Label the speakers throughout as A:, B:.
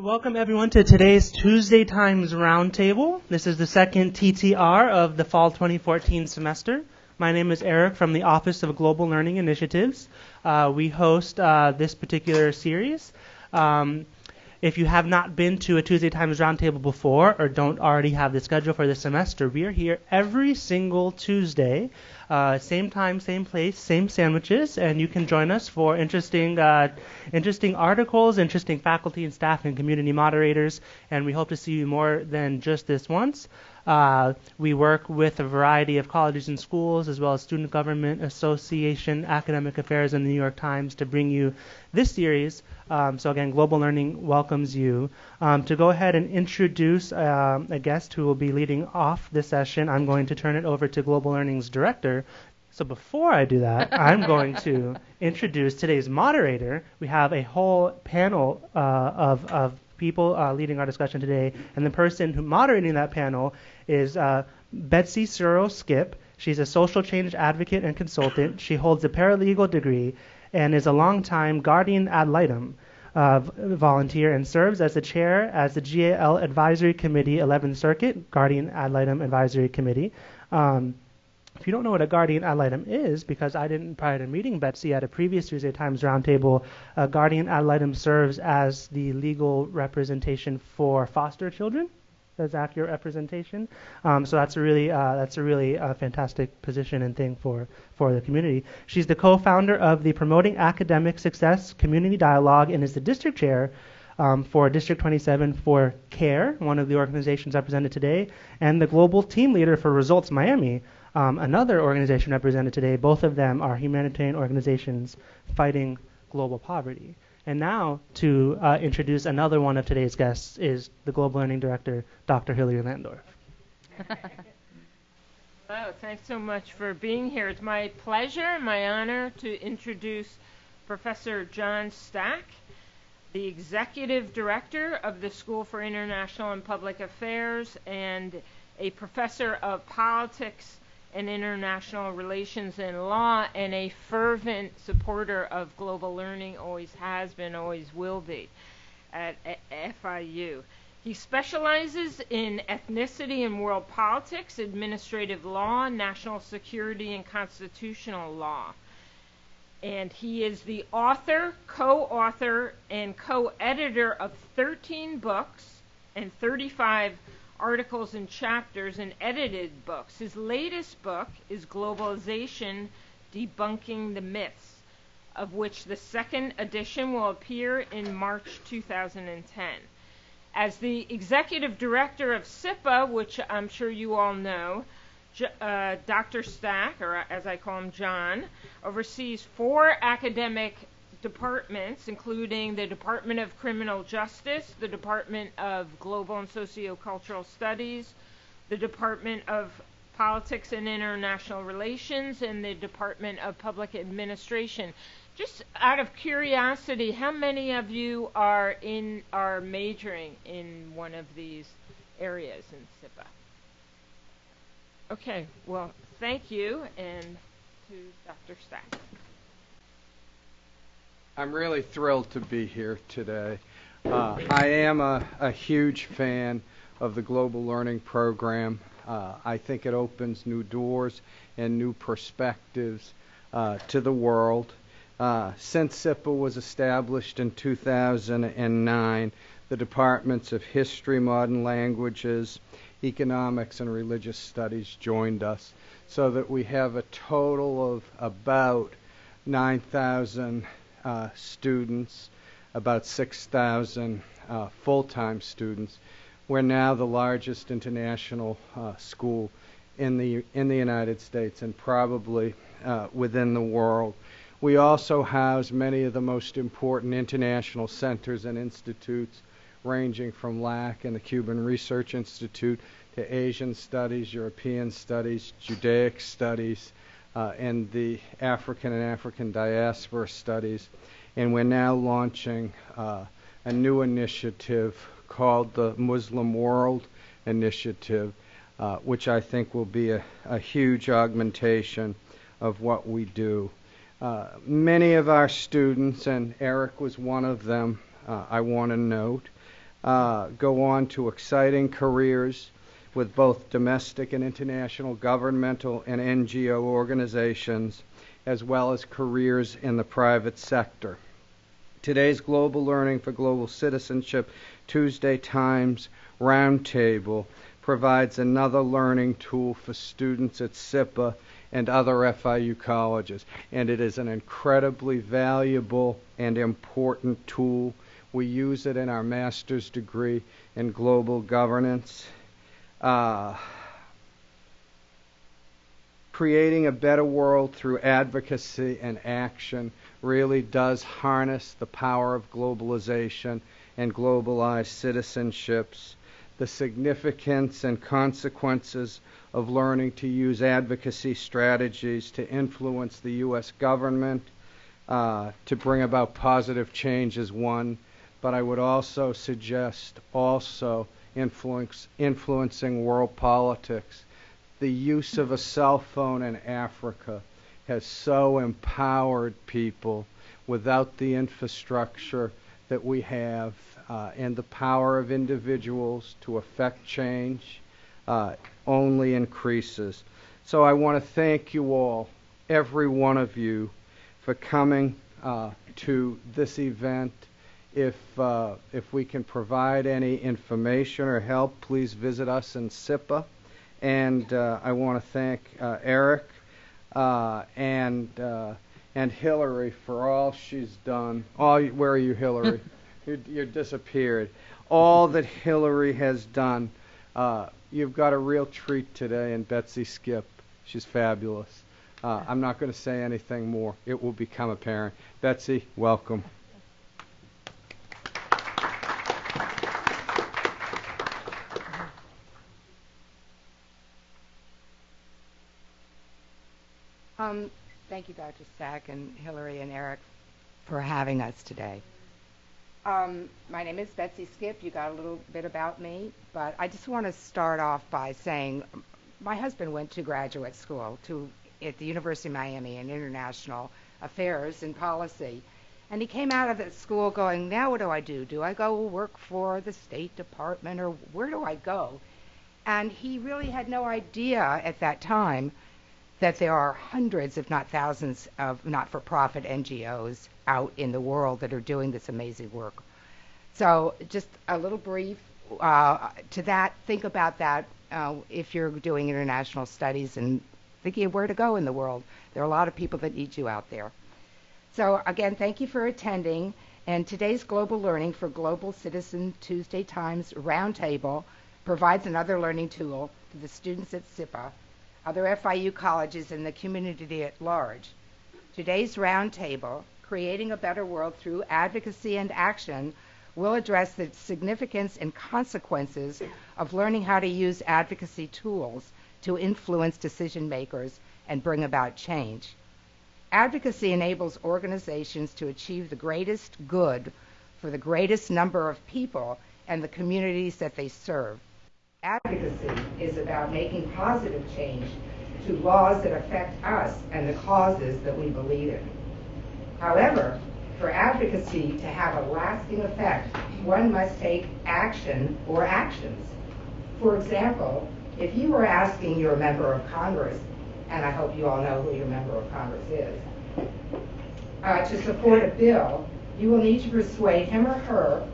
A: Welcome everyone to today's Tuesday Times Roundtable. This is the second TTR of the fall 2014 semester. My name is Eric from the Office of Global Learning Initiatives. We host this particular series. If you have not been to a Tuesday Times Roundtable before or don't already have the schedule for this semester, we are here every single Tuesday, same time, same place, same sandwiches, and you can join us for interesting articles, interesting faculty and staff and community moderators, and we hope to see you more than just this once. We work with a variety of colleges and schools, as well as Student Government Association, Academic Affairs, and the New York Times to bring you this series. So again, Global Learning welcomes you. To go ahead and introduce a guest who will be leading off this session, I'm going to turn it over to Global Learning's director. So before I do that, I'm going to introduce today's moderator. We have a whole panel of people leading our discussion today, and the person who moderating that panel is Betsy Skipp. She's a social change advocate and consultant. She holds a paralegal degree and is a longtime guardian ad litem volunteer and serves as the chair as the GAL Advisory Committee 11th Circuit Guardian Ad Litem Advisory Committee. If you don't know what a guardian ad litem is, because I didn't prior to meeting Betsy at a previous Tuesday Times Roundtable, a guardian ad litem serves as the legal representation for foster children. That's accurate representation. So that's a really fantastic position and thing for the community. She's the co-founder of the Promoting Academic Success Community Dialogue and is the district chair for District 27 for CARE, one of the organizations represented today, and the global team leader for Results Miami, another organization represented today. Both of them are humanitarian organizations fighting global poverty. And now, to introduce another one of today's guests is the Global Learning Director, Dr. Hilary Landorf.
B: Hello, thanks so much for being here. It's my pleasure and my honor to introduce Professor John Stack, the Executive Director of the School for International and Public Affairs and a Professor of Politics and International Relations and Law, and a fervent supporter of global learning, always has been, always will be, at FIU. He specializes in ethnicity and world politics, administrative law, national security, and constitutional law. And he is the author, co-author, and co-editor of 13 books and 35 articles and chapters and edited books. His latest book is Globalization, Debunking the Myths, of which the second edition will appear in March 2010. As the executive director of SIPA, which I'm sure you all know, Dr. Stack, or as I call him, John, oversees 4 academic departments, including the Department of Criminal Justice, the Department of Global and Sociocultural Studies, the Department of Politics and International Relations, and the Department of Public Administration. Just out of curiosity, how many of you are majoring in one of these areas in SIPA? Okay, well, thank you, and to Dr. Stack.
C: I'm really thrilled to be here today. I am a huge fan of the Global Learning Program. I think it opens new doors and new perspectives to the world. Since SIPA was established in 2009, the Departments of History, Modern Languages, Economics, and Religious Studies joined us, so that we have a total of about 9,000 students, about 6,000 full-time students. We're now the largest international school in the United States and probably within the world. We also house many of the most important international centers and institutes, ranging from LAC and the Cuban Research Institute to Asian Studies, European Studies, Judaic Studies, and the African and African Diaspora Studies. And we're now launching a new initiative called the Muslim World Initiative, which I think will be a huge augmentation of what we do. Many of our students, and Eric was one of them, I want to note, go on to exciting careers with both domestic and international governmental and NGO organizations, as well as careers in the private sector. Today's Global Learning for Global Citizenship Tuesday Times Roundtable provides another learning tool for students at SIPA and other FIU colleges, and it is an incredibly valuable and important tool. We use it in our master's degree in global governance. Creating a better world through advocacy and action really does harness the power of globalization and globalized citizenships. The significance and consequences of learning to use advocacy strategies to influence the U.S. government, to bring about positive change is one, but I would also suggest influencing world politics. The use of a cell phone in Africa has so empowered people without the infrastructure that we have, and the power of individuals to affect change only increases. So I want to thank you all, every one of you, for coming to this event. If we can provide any information or help, please visit us in SIPA. And I want to thank Eric and Hillary for all she's done. Where are you, Hillary? You're disappeared. All that Hillary has done. You've got a real treat today in Betsy Skipp. She's fabulous. I'm not going to say anything more. It will become apparent. Betsy, welcome.
D: Thank you, Dr. Stack and Hillary and Eric, for having us today. My name is Betsy Skipp. You got a little bit about me, but I just want to start off by saying my husband went to graduate school at the University of Miami in International Affairs and Policy, and he came out of that school going, now what do I do? Do I go work for the State Department, or where do I go? And he really had no idea at that time that there are hundreds, if not thousands, of not-for-profit NGOs out in the world that are doing this amazing work. So just a little brief to that. Think about that if you're doing international studies and thinking of where to go in the world. There are a lot of people that need you out there. So again, thank you for attending. And today's Global Learning for Global Citizen Tuesday Times Roundtable provides another learning tool to the students at SIPA, other FIU colleges, and the community at large. Today's roundtable, Creating a Better World Through Advocacy and Action, will address the significance and consequences of learning how to use advocacy tools to influence decision makers and bring about change. Advocacy enables organizations to achieve the greatest good for the greatest number of people and the communities that they serve. Advocacy is about making positive change to laws that affect us and the causes that we believe in. However, for advocacy to have a lasting effect, one must take action or actions. For example, if you were asking your member of Congress, and I hope you all know who your member of Congress is, to support a bill, you will need to persuade him or her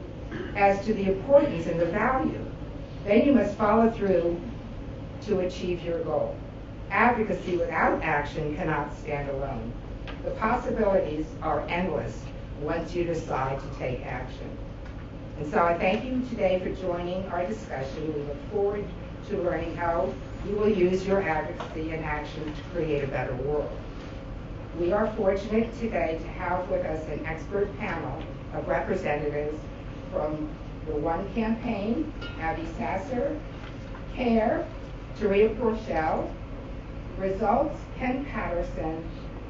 D: as to the importance and the value. Then you must follow through to achieve your goal. Advocacy without action cannot stand alone. The possibilities are endless once you decide to take action. And so I thank you today for joining our discussion. We look forward to learning how you will use your advocacy and action to create a better world. We are fortunate today to have with us an expert panel of representatives from the One Campaign, Abby Sasser, CARE, Taria Porchel, Results, Ken Patterson,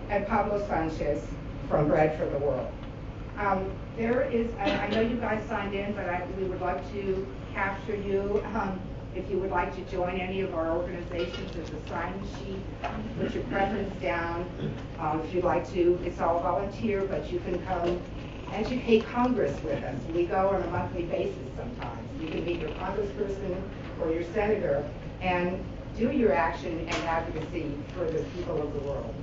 D: and Pablo Sanchez from Bread for the World. I know you guys signed in, but we would like to capture you. If you would like to join any of our organizations, there's a sign-in sheet. Put your preference down. If you'd like to, it's all volunteer, but you can come educate Congress with us. We go on a monthly basis sometimes. You can meet your congressperson or your senator and do your action and advocacy for the people of the world.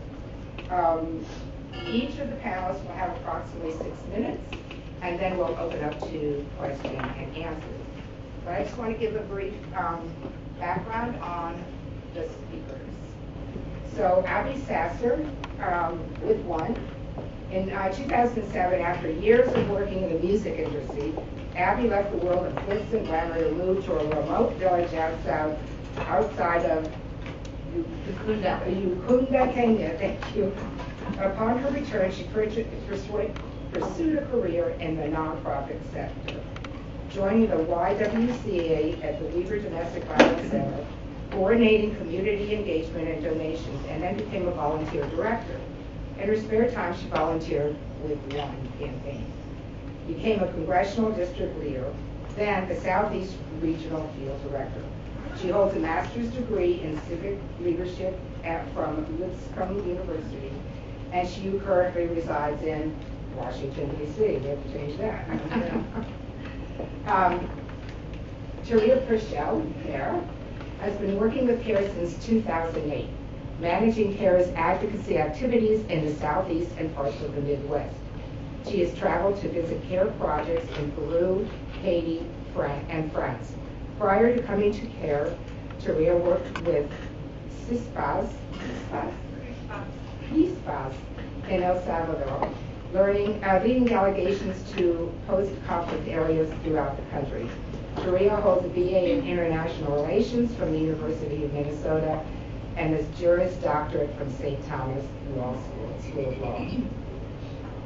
D: Each of the panelists will have approximately 6 minutes, and then we'll open up to question and answers. But I just want to give a brief background on the speakers. So Abby Sasser, with one. In 2007, after years of working in the music industry, Abby left the world of glitz and glamour and moved to a remote village outside of Ukunda, Kenya. Thank you. Upon her return, she pursued a career in the nonprofit sector, joining the YWCA at the Weaver Domestic Violence Center, coordinating community engagement and donations, and then became a volunteer director. In her spare time, she volunteered with one campaign, became a congressional district leader, then the Southeast Regional Field Director. She holds a master's degree in civic leadership from Lipscomb University, and she currently resides in Washington, D.C. We have to change that. Taria Purcell, CARE, has been working with CARE since 2008, managing CARE's advocacy activities in the Southeast and parts of the Midwest. She has traveled to visit CARE projects in Peru, Haiti, and France. Prior to coming to CARE, Taria worked with CISPAS in El Salvador, leading delegations to post-conflict areas throughout the country. Taria holds a BA in International Relations from the University of Minnesota and a Juris Doctorate from St. Thomas School of Law.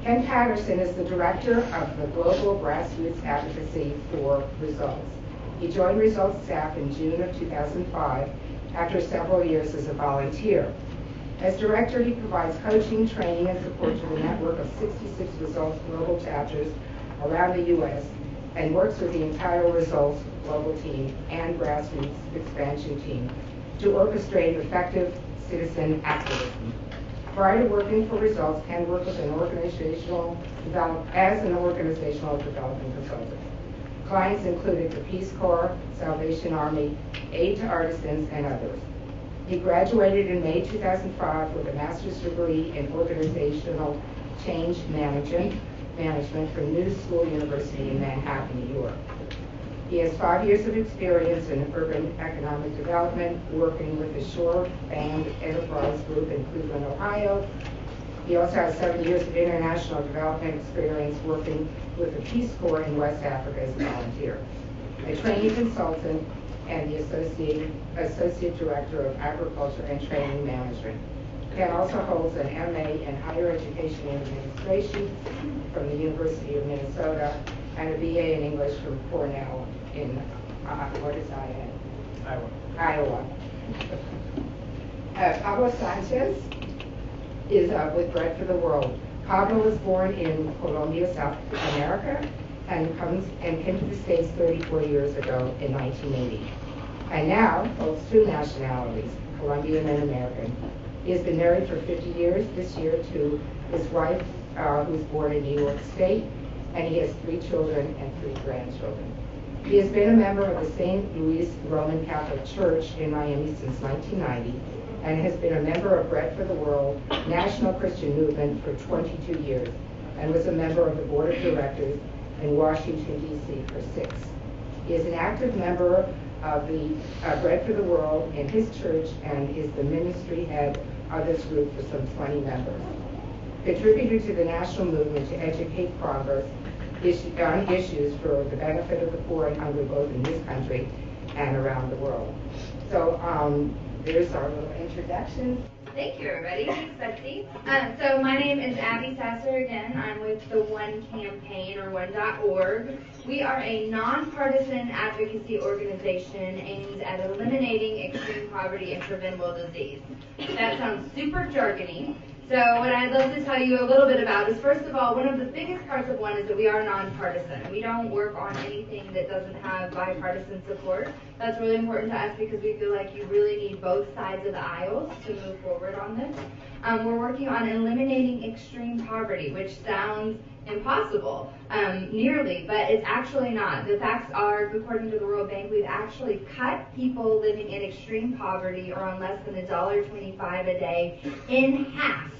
D: Ken Patterson is the director of the Global Grassroots Advocacy for Results. He joined Results staff in June of 2005 after several years as a volunteer. As director, he provides coaching, training, and support to the network of 66 Results global chapters around the U.S. and works with the entire Results global team and grassroots expansion team to orchestrate effective citizen activism. Prior to working for Results, Ken worked as an organizational development consultant. Clients included the Peace Corps, Salvation Army, Aid to Artisans, and others. He graduated in May 2005 with a master's degree in organizational change management from New School University in Manhattan, New York. He has 5 years of experience in urban economic development, working with the Shore Band Enterprise Group in Cleveland, Ohio. He also has 7 years of international development experience working with the Peace Corps in West Africa as a volunteer, a training consultant, and the Associate Director of Agriculture and Training Management. Ken also holds an MA in Higher Education and Administration from the University of Minnesota and a BA in English from Cornell in, Iowa. Pablo Sanchez is with Bread for the World. Pablo was born in Colombia, South America, and came to the States 34 years ago in 1980. And now holds 2 nationalities, Colombian and American. He has been married for 50 years this year to his wife, who was born in New York State, and he has 3 children and 3 grandchildren. He has been a member of the St. Louis Roman Catholic Church in Miami since 1990, and has been a member of Bread for the World National Christian Movement for 22 years, and was a member of the Board of Directors in Washington, D.C. for 6. He is an active member of the Bread for the World in his church and is the ministry head of this group for some 20 members. Contributed to the national movement to educate Congress on issues for the benefit of the poor and hungry both in this country and around the world. So there's our little introduction.
E: Thank you, everybody. Thanks, Betsy. So my name is Abby Sasser again. I'm with the One Campaign, or One.org. We are a nonpartisan advocacy organization aimed at eliminating extreme poverty and preventable disease. That sounds super jargony. So what I'd love to tell you a little bit about is, first of all, one of the biggest parts of One is that we are nonpartisan. We don't work on anything that doesn't have bipartisan support. That's really important to us because we feel like you really need both sides of the aisles to move forward on this. We're working on eliminating extreme poverty, which sounds impossible, nearly, but it's actually not. The facts are, according to the World Bank, we've actually cut people living in extreme poverty or on less than $1.25 a day in half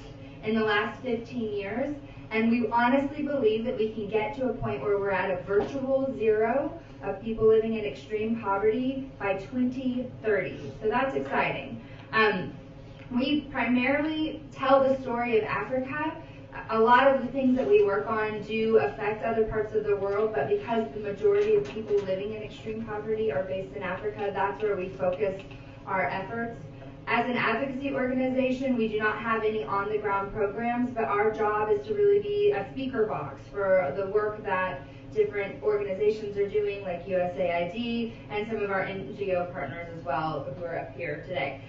E: in the last 15 years. And we honestly believe that we can get to a point where we're at a virtual zero of people living in extreme poverty by 2030. So that's exciting. We primarily tell the story of Africa. A lot of the things that we work on do affect other parts of the world, but because the majority of people living in extreme poverty are based in Africa, that's where we focus our efforts. As an advocacy organization, we do not have any on-the-ground programs, but our job is to really be a speaker box for the work that different organizations are doing, like USAID, and some of our NGO partners as well, who are up here today.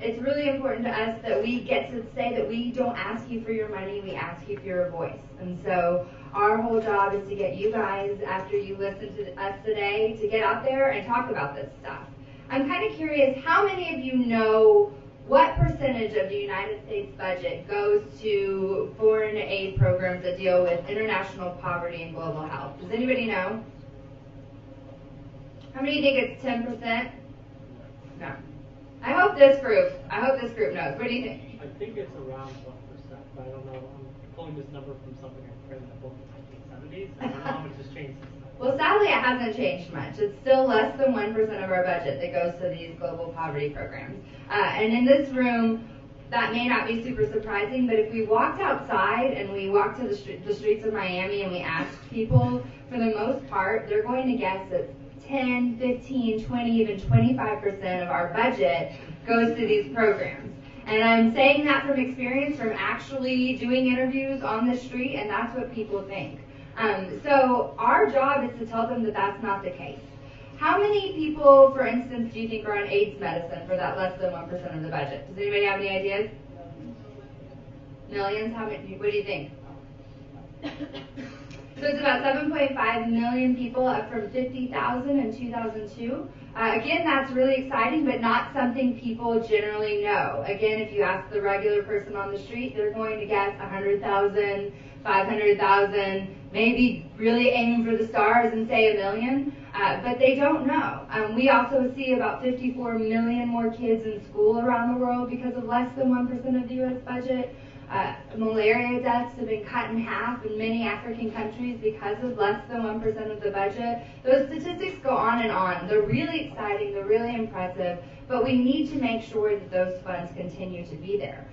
E: It's really important to us that we get to say that we don't ask you for your money, we ask you for your voice. And so our whole job is to get you guys, after you listen to us today, to get out there and talk about this stuff. I'm kind of curious, how many of you know what percentage of the United States budget goes to foreign aid programs that deal with international poverty and global health? Does anybody know? How many think it's 10%? No. I hope this group knows. What do you think?
F: I think it's around 1%, but I don't know. I'm pulling this number from something I read in the book in the 1970s. I don't know how much has changed since then.
E: Well, sadly, it hasn't changed much. It's still less than 1% of our budget that goes to these global poverty programs. And in this room, that may not be super surprising, but if we walked outside and we walked to the streets of Miami and we asked people, for the most part, they're going to guess that 10, 15, 20, even 25% of our budget goes to these programs. And I'm saying that from experience, from actually doing interviews on the street, and that's what people think. So our job is to tell them that that's not the case. How many people, for instance, do you think are on AIDS medicine for that less than 1% of the budget? Does anybody have any ideas? Millions? How many? What do you think? So it's about 7.5 million people, up from 50,000 in 2002. Again, that's really exciting, but not something people generally know. Again, if you ask the regular person on the street, they're going to guess 100,000, 500,000, maybe really aiming for the stars and say 1 million, but they don't know. We also see about 54 million more kids in school around the world because of less than 1% of the U.S. budget. Malaria deaths have been cut in half in many African countries because of less than 1% of the budget. Those statistics go on and on. They're really exciting, they're really impressive, but we need to make sure that those funds continue to be there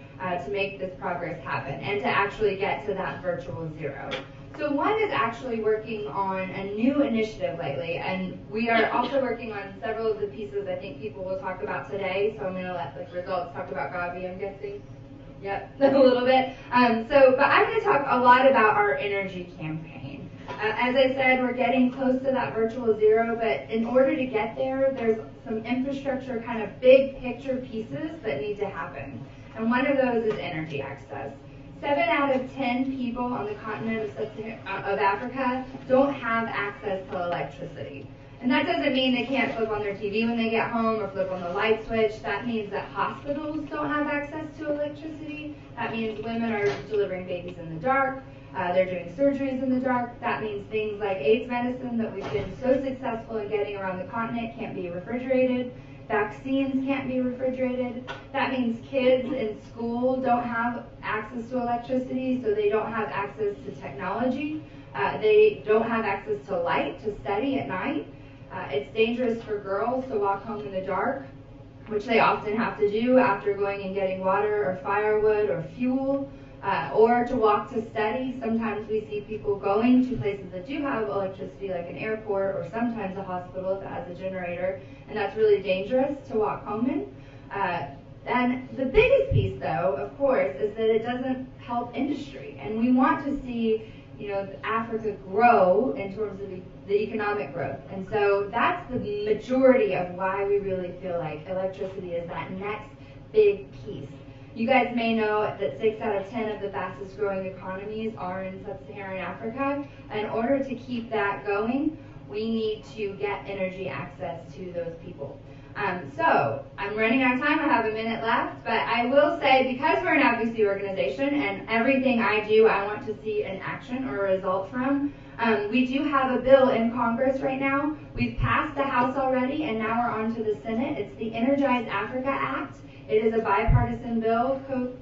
E: to make this progress happen and to actually get to that virtual zero. So one is actually working on a new initiative lately, and we are also working on several of the pieces I think people will talk about today, so I'm going to let the results talk about Gavi, I'm guessing. Yep, a little bit. But I'm going to talk a lot about our energy campaign. As I said, we're getting close to that virtual zero, but in order to get there, there's some infrastructure kind of big picture pieces that need to happen. And one of those is energy access. 7 out of 10 people on the continent of Africa don't have access to electricity. And that doesn't mean they can't flip on their TV when they get home or flip on the light switch. That means that hospitals don't have access to electricity. That means women are delivering babies in the dark. They're doing surgeries in the dark. That means things like AIDS medicine that we've been so successful in getting around the continent can't be refrigerated. Vaccines can't be refrigerated. That means kids in school don't have access to electricity, so they don't have access to technology. They don't have access to light to study at night. It's dangerous for girls to walk home in the dark, which they often have to do after going and getting water or firewood or fuel, or to walk to study. Sometimes we see people going to places that do have electricity, like an airport or sometimes a hospital that has a generator, and that's really dangerous to walk home in. And the biggest piece, though, of course, is that it doesn't help industry, and we want to see Africa grow in terms of the economic growth. And so that's the majority of why we really feel like electricity is that next big piece. You guys may know that 6 out of 10 of the fastest growing economies are in sub-Saharan Africa. In order to keep that going, we need to get energy access to those people. So I'm I'm running out of time. I have a minute left, but I will say, because we're an advocacy organization and everything I do, I want to see an action or a result from. We do have a bill in Congress right now. We've passed the House already, and now we're on to the Senate. It's the Energize Africa Act. It is a bipartisan bill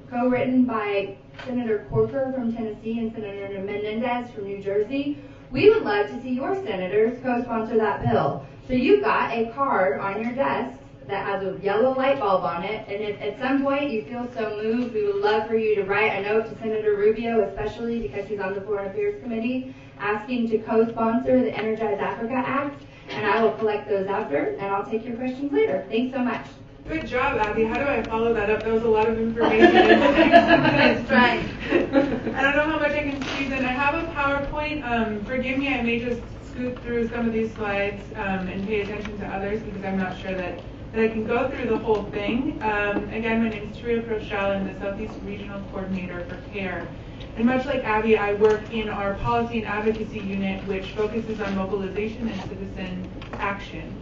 E: co-written by Senator Corker from Tennessee and Senator Menendez from New Jersey. We would love to see your senators co-sponsor that bill. So you've got a card on your desk that has a yellow light bulb on it, and if at some point you feel so moved, we would love for you to write a note to Senator Rubio, especially because he's on the Foreign Affairs Committee, asking to co-sponsor the Energize Africa Act, and I will collect those after, and I'll take your questions later. Thanks so much.
G: Good job, Abby. How do I follow that up? That was a lot of information.
E: Let's try.
G: I don't know how much I can squeeze in. I have a PowerPoint. Forgive me, I may just scoot through some of these slides and pay attention to others because I'm not sure that I can go through the whole thing. Again, my name is Taria Prochelle. I'm the Southeast Regional Coordinator for CARE. And much like Abby, I work in our Policy and Advocacy Unit, which focuses on mobilization and citizen action.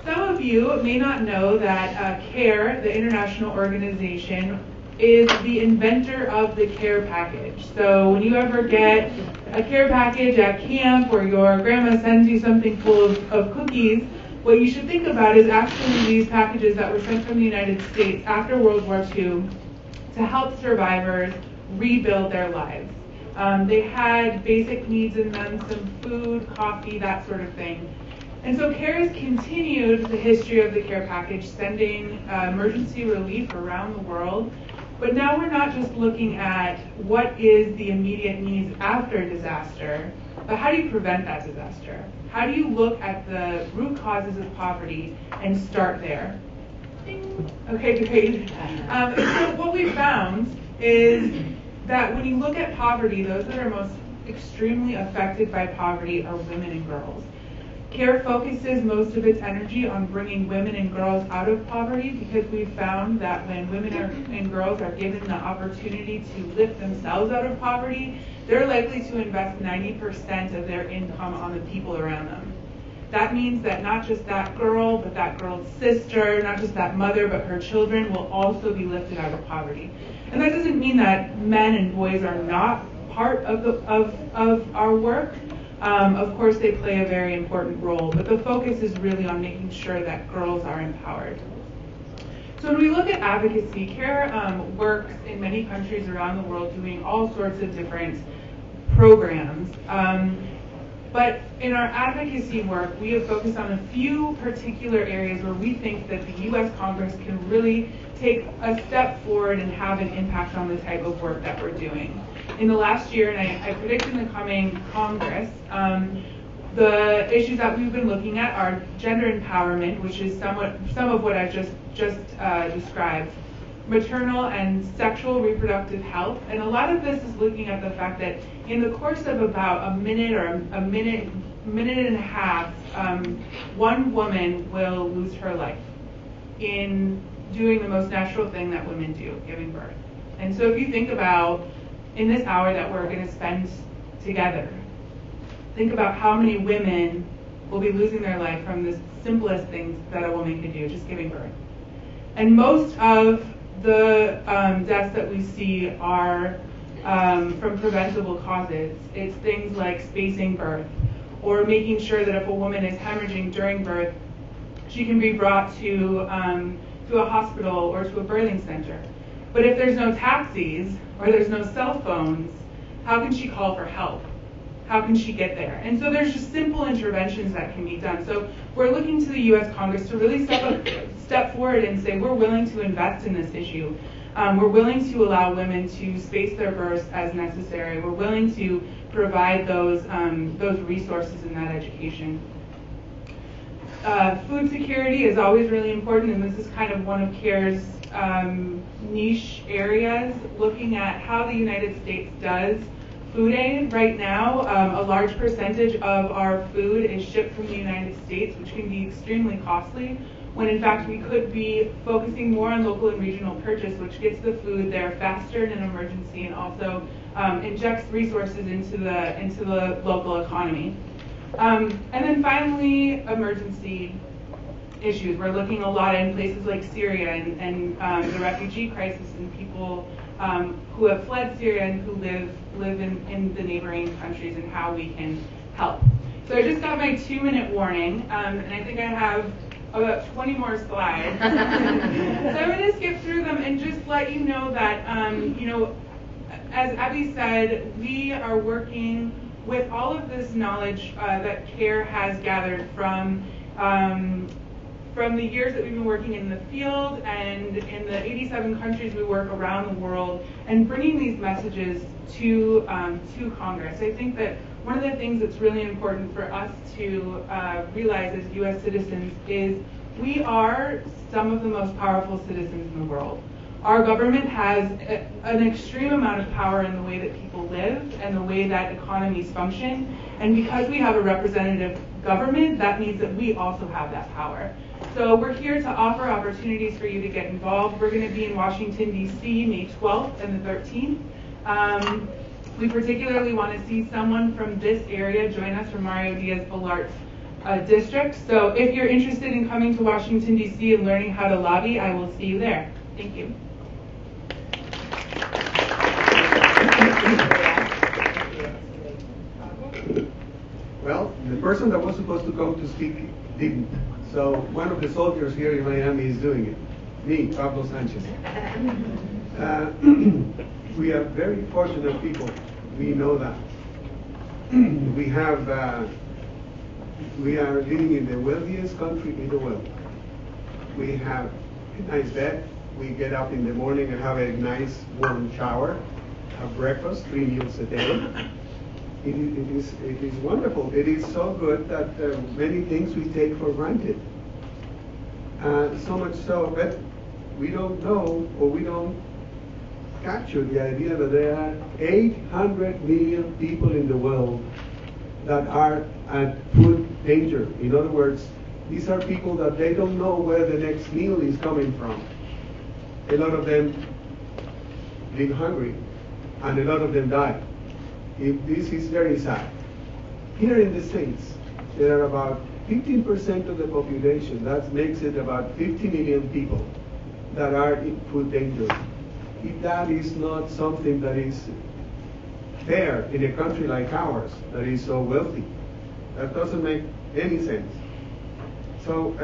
G: Some of you may not know that CARE, the international organization, is the inventor of the CARE package. So when you ever get a CARE package at camp or your grandma sends you something full of cookies, what you should think about is actually these packages that were sent from the United States after World War II to help survivors rebuild their lives. They had basic needs in them, some food, coffee, that sort of thing. And so CARE has continued the history of the CARE package, sending emergency relief around the world. But now we're not just looking at what is the immediate needs after a disaster, but how do you prevent that disaster? How do you look at the root causes of poverty and start there? Okay, great. So what we found is that when you look at poverty, those that are most extremely affected by poverty are women and girls. CARE focuses most of its energy on bringing women and girls out of poverty because we've found that when women and girls are given the opportunity to lift themselves out of poverty, they're likely to invest 90% of their income on the people around them. That means that not just that girl, but that girl's sister, not just that mother, but her children will also be lifted out of poverty. And that doesn't mean that men and boys are not part of our work. Of course, they play a very important role, but the focus is really on making sure that girls are empowered. So when we look at advocacy, CARE works in many countries around the world doing all sorts of different programs. But in our advocacy work, we have focused on a few particular areas where we think that the U.S. Congress can really take a step forward and have an impact on the type of work that we're doing. In the last year, and I predict in the coming Congress, the issues that we've been looking at are gender empowerment, which is some of what I've just described, maternal and sexual reproductive health, and a lot of this is looking at the fact that in the course of about a minute or a minute and a half, one woman will lose her life in doing the most natural thing that women do, giving birth. And so if you think about in this hour that we're going to spend together, think about how many women will be losing their life from the simplest things that a woman can do, just giving birth. And most of the deaths that we see are from preventable causes. It's things like spacing birth, or making sure that if a woman is hemorrhaging during birth, she can be brought to a hospital or to a birthing center. But if there's no taxis or there's no cell phones, how can she call for help? How can she get there? And so there's just simple interventions that can be done. So we're looking to the U.S. Congress to really step forward and say we're willing to invest in this issue. We're willing to allow women to space their births as necessary. We're willing to provide those resources and that education. Food security is always really important, and this is kind of one of CARE's niche areas, looking at how the United States does food aid. Right now, a large percentage of our food is shipped from the United States, which can be extremely costly, when in fact we could be focusing more on local and regional purchase, which gets the food there faster in an emergency and also injects resources into the local economy. And then finally, emergency issues. We're looking a lot in places like Syria and the refugee crisis and people who have fled Syria and who live in the neighboring countries and how we can help. So I just got my 2-minute warning, and I think I have about 20 more slides. So I'm going to skip through them and just let you know that, as Abby said, we are working with all of this knowledge that CARE has gathered from the years that we've been working in the field and in the 87 countries we work around the world, and bringing these messages to Congress. I think that one of the things that's really important for us to realize as U.S. citizens is we are some of the most powerful citizens in the world. Our government has an extreme amount of power in the way that people live and the way that economies function. And because we have a representative government, that means that we also have that power. So we're here to offer opportunities for you to get involved. We're going to be in Washington, D.C. May 12th and the 13th. We particularly want to see someone from this area join us from Mario Diaz-Balart's district. So if you're interested in coming to Washington, D.C. and learning how to lobby, I will see you there. Thank you.
H: Well, the person that was supposed to come to speak didn't. So one of the soldiers here in Miami is doing it. Me, Pablo Sanchez. We are very fortunate people. We know that. We are living in the wealthiest country in the world. We have a nice bed. We get up in the morning and have a nice warm shower, have breakfast, 3 meals a day. It is wonderful. It is so good that many things we take for granted. So much so that we don't know, or we don't capture the idea that there are 800 million people in the world that are at food danger. In other words, these are people that they don't know where the next meal is coming from. A lot of them live hungry, and a lot of them die. This is very sad. Here in the States, there are about 15% of the population. That makes it about 50 million people that are in food danger. If that is not something that is fair in a country like ours, that is so wealthy, that doesn't make any sense. So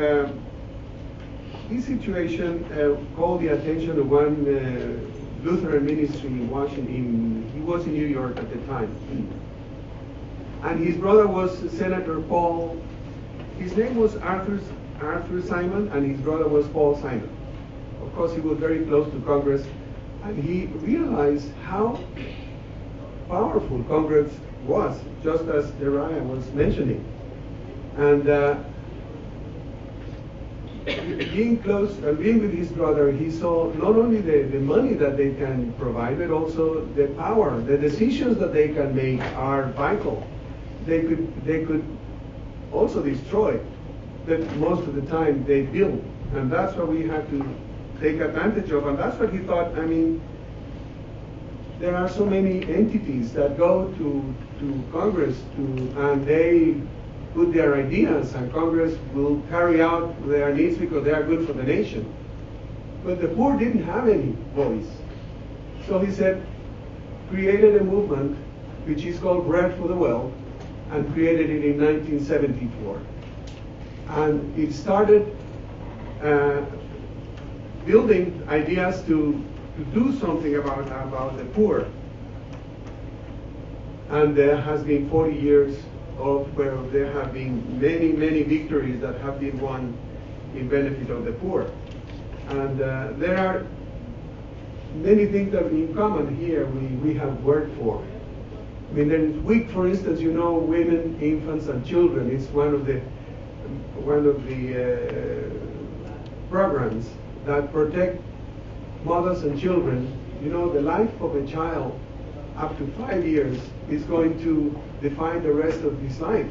H: this situation called the attention of one Lutheran ministry in Washington. He was in New York at the time. And his brother was Senator Paul. His name was Arthur Simon, and his brother was Paul Simon. Of course, he was very close to Congress, and he realized how powerful Congress was, just as Dariah was mentioning. And being close and being with his brother, he saw not only the money that they can provide, but also the power. The decisions that they can make are vital. They could also destroy, but most of the time they build. And that's what we have to take advantage of. And that's what he thought. I mean, there are so many entities that go to Congress and they put their ideas, and Congress will carry out their needs because they are good for the nation. But the poor didn't have any voice. So he said, created a movement which is called Bread for the Well, and created it in 1974. And it started building ideas to do something about the poor. And there has been 40 years of where there have been many, many victories that have been won in benefit of the poor. And there are many things that in common here we have worked for. I mean, there is WIC, for instance, you know, women, infants, and children. It's one of the programs that protect mothers and children. You know, the life of a child up to 5 years is going to define the rest of his life.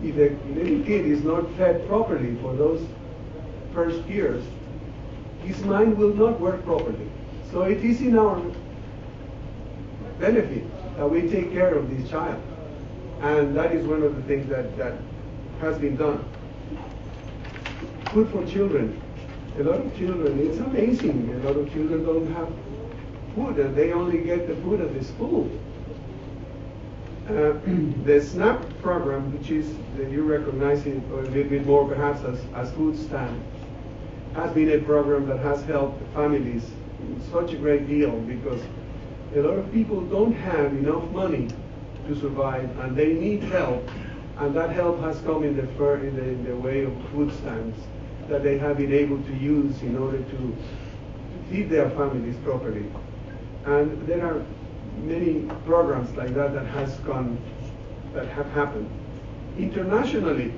H: If a little kid is not fed properly for those first years, his mind will not work properly. So it is in our benefit that we take care of this child. And that is one of the things that has been done. food for children. A lot of children, it's amazing, a lot of children don't have food and they only get the food at the school. The SNAP program, which is, you recognize it a little bit more perhaps as food stamp, has been a program that has helped families such a great deal because a lot of people don't have enough money to survive and they need help, and that help has come in the way of food stamps that they have been able to use in order to feed their families properly. And there are many programs like that that have happened. Internationally,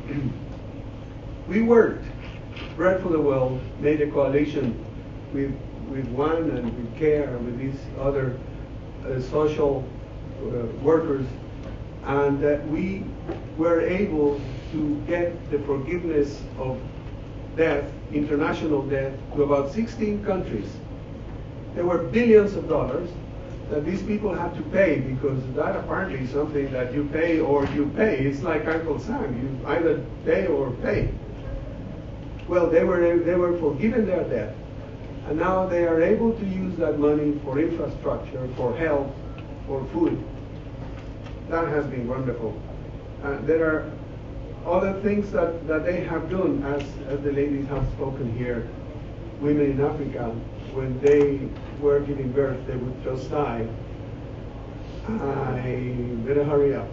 H: we worked. Bread for the World made a coalition with WAN and with CARE and with these other social workers, and we were able to get the forgiveness of debt, international debt, to about 16 countries. There were billions of dollars that these people had to pay, because that apparently is something that you pay or you pay. It's like Uncle Sam, you either pay or pay. Well, they were forgiven their debt, and now they are able to use that money for infrastructure, for health, for food. That has been wonderful. There are other things that they have done, as the ladies have spoken here. Women in Africa, when they were giving birth, they would just die. I better hurry up.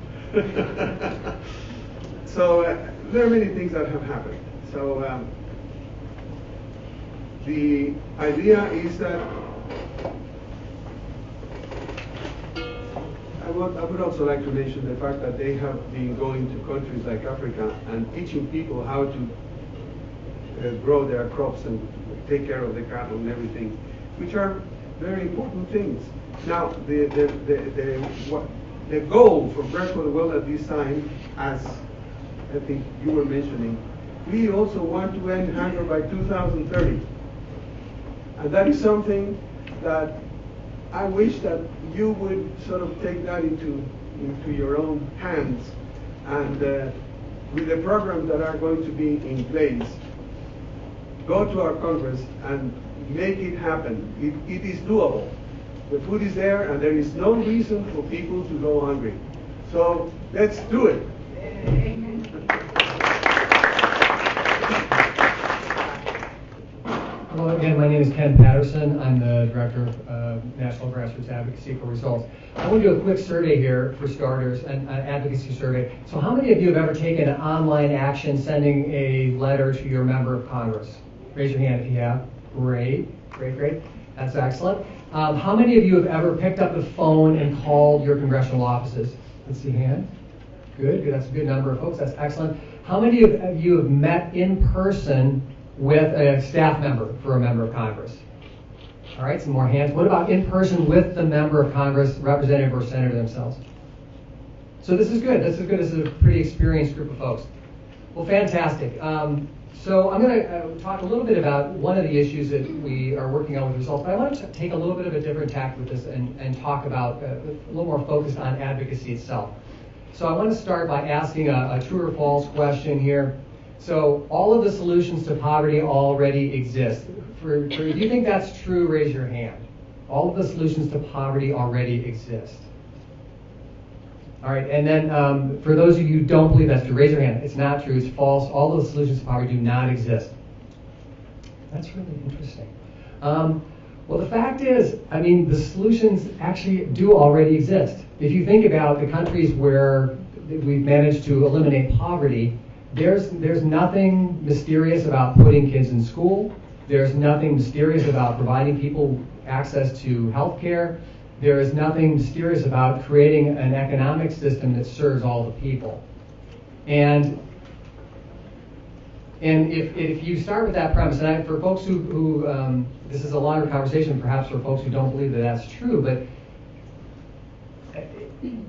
H: So there are many things that have happened. So the idea is that I would also like to mention the fact that they have been going to countries like Africa and teaching people how to grow their crops and take care of the cattle and everything, which are very important things. Now, the goal for Bread for the World at this time, as I think you were mentioning, we also want to end hunger by 2030. And that is something that I wish that you would sort of take that into your own hands, and with the programs that are going to be in place, go to our Congress and make it happen. It is doable. The food is there, and there is no reason for people to go hungry. So let's do it.
I: Hello again, my name is Ken Patterson. I'm the Director of National Grassroots Advocacy for Results. I want to do a quick survey here for starters, an advocacy survey. So how many of you have ever taken an online action sending a letter to your member of Congress? Raise your hand if you have. Great. That's excellent. How many of you have ever picked up the phone and called your congressional offices? Let's see hand. Good. That's a good number of folks. That's excellent. How many of you have met in person with a staff member for a member of Congress? All right, some more hands. What about in person with the member of Congress, representative or senator themselves? So this is good. This is a pretty experienced group of folks. Well, fantastic. So I'm going to talk a little bit about one of the issues that we are working on with results, but I want to take a little bit of a different tack with this and talk about a little more focused on advocacy itself. So I want to start by asking a true or false question here. So all of the solutions to poverty already exist. If you think that's true, raise your hand. All of the solutions to poverty already exist. All right, and then for those of you who don't believe that's true, raise your hand. It's not true, it's false. All of the solutions to poverty do not exist. That's really interesting. Well, the fact is, the solutions actually do already exist. If you think about the countries where we've managed to eliminate poverty, there's nothing mysterious about putting kids in school. There's nothing mysterious about providing people access to health care. There is nothing mysterious about creating an economic system that serves all the people. And if you start with that premise, and for folks who this is a longer conversation perhaps for folks who don't believe that that's true, but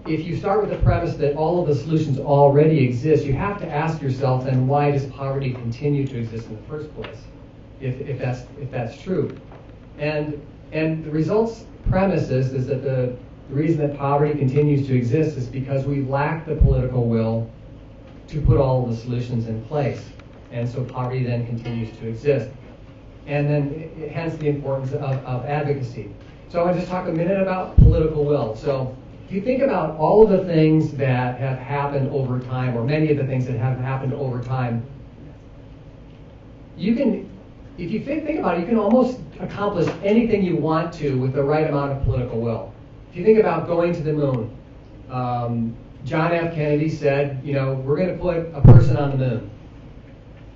I: if you start with the premise that all of the solutions already exist, you have to ask yourself, then why does poverty continue to exist in the first place, if that's true? And the results premise is that the reason that poverty continues to exist is because we lack the political will to put all of the solutions in place. And so poverty then continues to exist. And then hence the importance of advocacy. So I want to just talk a minute about political will. So if you think about all of the things that have happened over time, or many of the things that have happened over time, you can, if you think about it, you can almost accomplish anything you want to with the right amount of political will. If you think about going to the moon, John F. Kennedy said, we're going to put a person on the moon.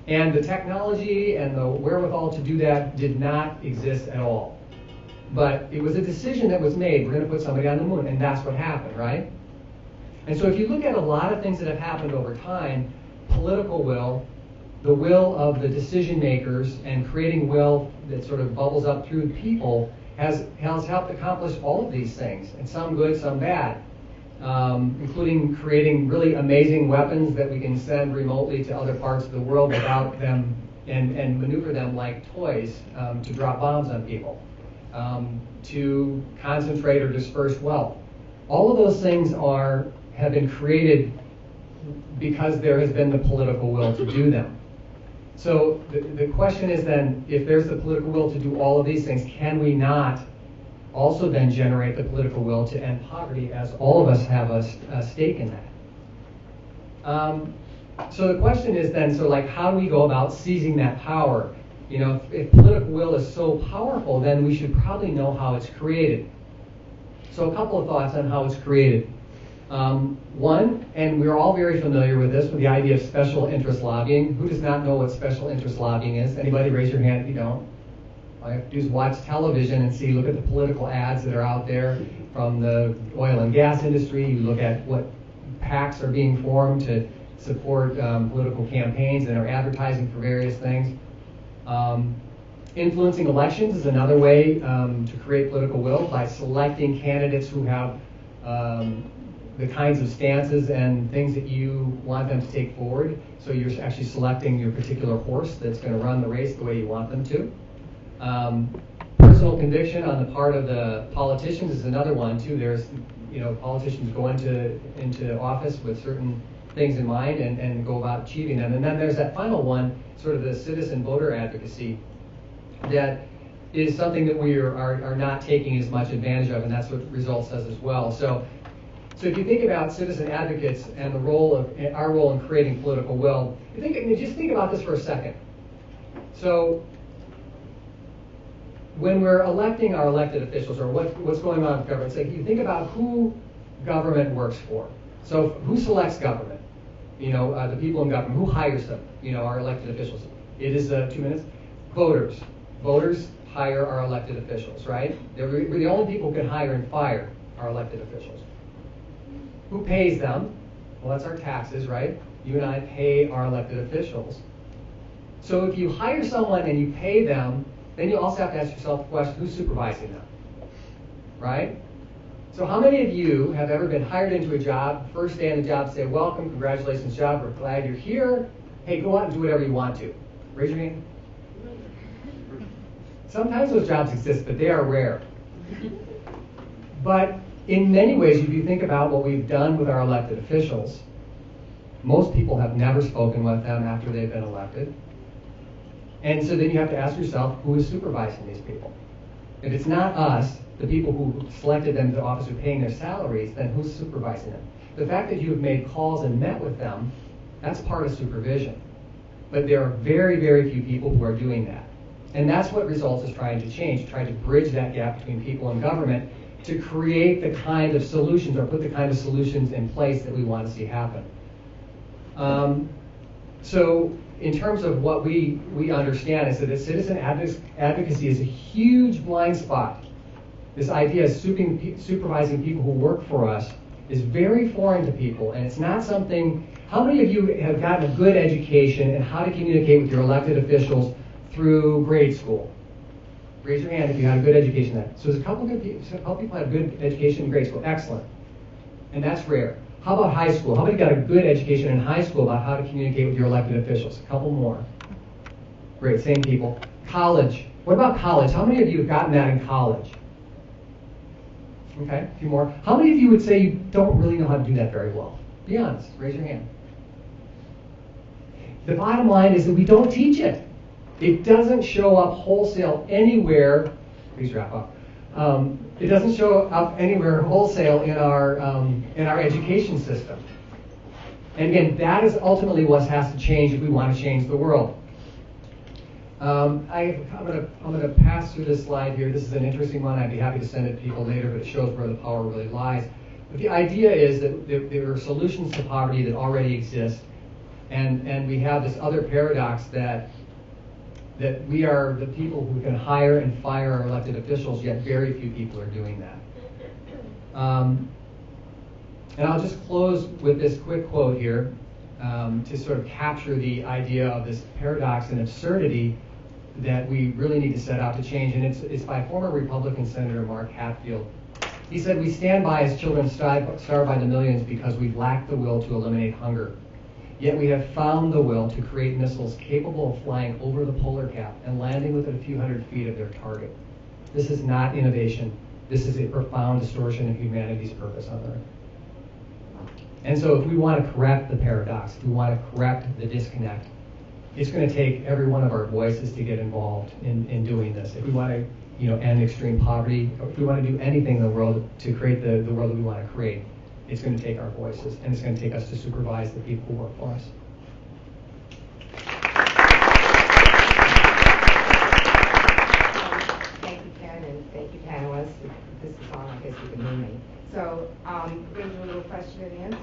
I: And the technology and the wherewithal to do that did not exist at all. But it was a decision that was made. We're going to put somebody on the moon, and that's what happened, right? And so if you look at a lot of things that have happened over time, political will, the will of the decision makers, and creating will that sort of bubbles up through people has helped accomplish all of these things, and some good, some bad, including creating really amazing weapons that we can send remotely to other parts of the world without them, and maneuver them like toys to drop bombs on people, to concentrate or disperse wealth. All of those things have been created because there has been the political will to do them. So the question is then, if there's the political will to do all of these things, can we not also then generate the political will to end poverty, as all of us have a stake in that? So the question is then, how do we go about seizing that power? If political will is so powerful, then we should probably know how it's created. So a couple of thoughts on how it's created. One, and we're all very familiar with this, with the idea of special interest lobbying. Who does not know what special interest lobbying is? Anybody? Raise your hand if you don't. All you have to do is watch television and look at the political ads that are out there from the oil and gas industry. You look at what PACs are being formed to support political campaigns and are advertising for various things. Influencing elections is another way to create political will, by selecting candidates who have the kinds of stances and things that you want them to take forward. So you're actually selecting your particular horse that's going to run the race the way you want them to. Personal conviction on the part of the politicians is another one too. There's, politicians go into office with certain things in mind and go about achieving them. And then there's that final one, sort of the citizen voter advocacy, that is something that we are not taking as much advantage of, and that's what results says as well. So if you think about citizen advocates and our role in creating political will, just think about this for a second. So when we're electing our elected officials, or what's going on with government, you think about who government works for. So who selects government? The people in government. Who hires them? Our elected officials. It is 2 minutes. Voters. Voters hire our elected officials, right? We're the only people who can hire and fire our elected officials. Who pays them? Well, that's our taxes, right? You and I pay our elected officials. So if you hire someone and you pay them, then you also have to ask yourself the question, who's supervising them? Right? So how many of you have ever been hired into a job, first day on the job, say, welcome, congratulations, job, we're glad you're here. Hey, go out and do whatever you want to. Raise your hand. Sometimes those jobs exist, but they are rare. But in many ways, if you think about what we've done with our elected officials, most people have never spoken with them after they've been elected. And so then you have to ask yourself, who is supervising these people? If it's not us, the people who selected them to the office who are paying their salaries, then who's supervising them? The fact that you have made calls and met with them, that's part of supervision. But there are very, very few people who are doing that. And that's what Results is trying to change, trying to bridge that gap between people and government to create the kind of solutions, or put the kind of solutions in place that we want to see happen. So in terms of what we understand is that citizen advocacy is a huge blind spot. This idea of supervising people who work for us is very foreign to people, and it's not something. How many of you have gotten a good education in how to communicate with your elected officials through grade school? Raise your hand if you had a good education there. So there's a couple people have good education in grade school. Excellent. And that's rare. How about high school? How many got a good education in high school about how to communicate with your elected officials? A couple more. Great, same people. College. What about college? How many of you have gotten that in college? Okay, a few more. How many of you would say you don't really know how to do that very well? Be honest. Raise your hand. the bottom line is that we don't teach it. It doesn't show up wholesale anywhere. Please wrap up. It doesn't show up anywhere wholesale in our education system. And again, that is ultimately what has to change if we want to change the world. I'm going to pass through this slide here. This is an interesting one. I'd be happy to send it to people later, but it shows where the power really lies. But the idea is that there are solutions to poverty that already exist, and we have this other paradox that we are the people who can hire and fire our elected officials, yet very few people are doing that. And I'll just close with this quick quote here to sort of capture the idea of this paradox and absurdity that we really need to set out to change. And it's by former Republican Senator Mark Hatfield. He said, "We stand by as children starve by the millions because we've lacked the will to eliminate hunger. Yet we have found the will to create missiles capable of flying over the polar cap and landing within a few hundred feet of their target. This is not innovation. This is a profound distortion of humanity's purpose on Earth." And so if we want to correct the paradox, if we want to correct the disconnect, it's going to take every one of our voices to get involved in doing this. If we want to end extreme poverty, if we want to do anything in the world to create the world that we want to create, it's going to take our voices, and it's going to take us to supervise the people who work for us.
D: Thank you, Ken, and thank you, panelists. This is on, I guess you can hear me. So we're going to do a little question and answer.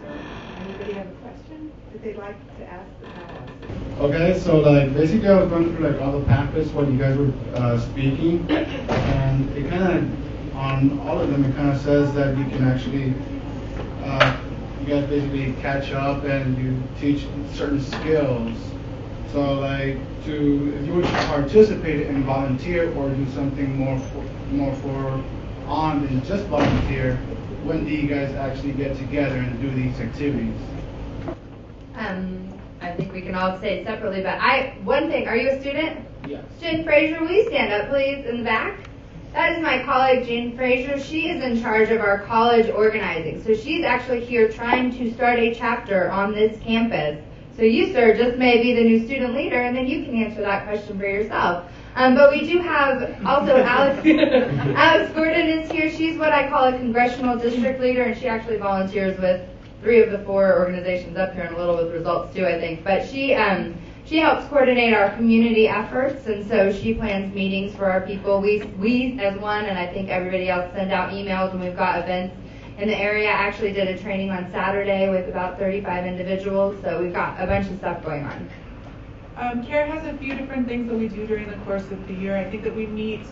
D: Anybody have a question that they'd like to ask the panelists?
J: Okay, so basically I was going through all the pamphlets when you guys were speaking, and it kind of, on all of them, it kind of says that you can actually, you guys basically catch up and you teach certain skills. So if you were to participate and volunteer or do something more for on than just volunteer, when do you guys actually get together and do these activities?
E: I think we can all say separately, but one thing, are you a student?
J: Yes.
E: Jen Fraser, will you stand up, please, in the back? That is my colleague, Jane Fraser. She is in charge of our college organizing. So she's actually here trying to start a chapter on this campus. So you, sir, just may be the new student leader, and then you can answer that question for yourself. But we do have also Alex Gordon is here. She's what I call a congressional district leader, and she actually volunteers with 3 of the 4 organizations up here and a little with results too, I think. But she helps coordinate our community efforts, and so she plans meetings for our people. We as one, and I think everybody else, send out emails when we've got events in the area. I actually did a training on Saturday with about 35 individuals, so we've got a bunch of stuff going on.
G: CARE has a few different things that we do during the course of the year. I think that we meet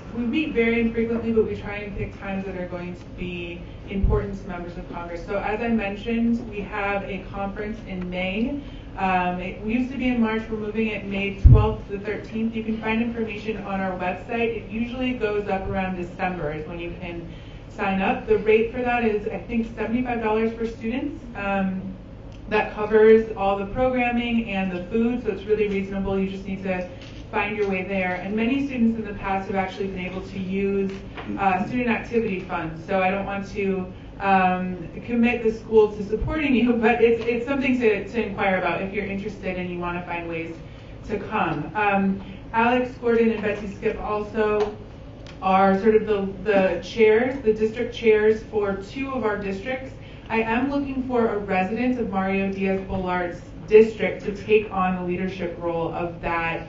G: very infrequently, but we try and pick times that are going to be important to members of Congress. So as I mentioned, we have a conference in May. It used to be in March. We're moving it May 12th to the 13th. You can find information on our website. It usually goes up around December is when you can sign up. The rate for that is, I think, $75 for students. That covers all the programming and the food, so it's really reasonable. You just need to find your way there. And many students in the past have actually been able to use student activity funds. So I don't want to commit the school to supporting you, but it's something to inquire about if you're interested and you want to find ways to come. Alex Gordon and Betsy Skipp also are sort of the chairs, the district chairs for 2 of our districts. I am looking for a resident of Mario Diaz-Balart's district to take on the leadership role of that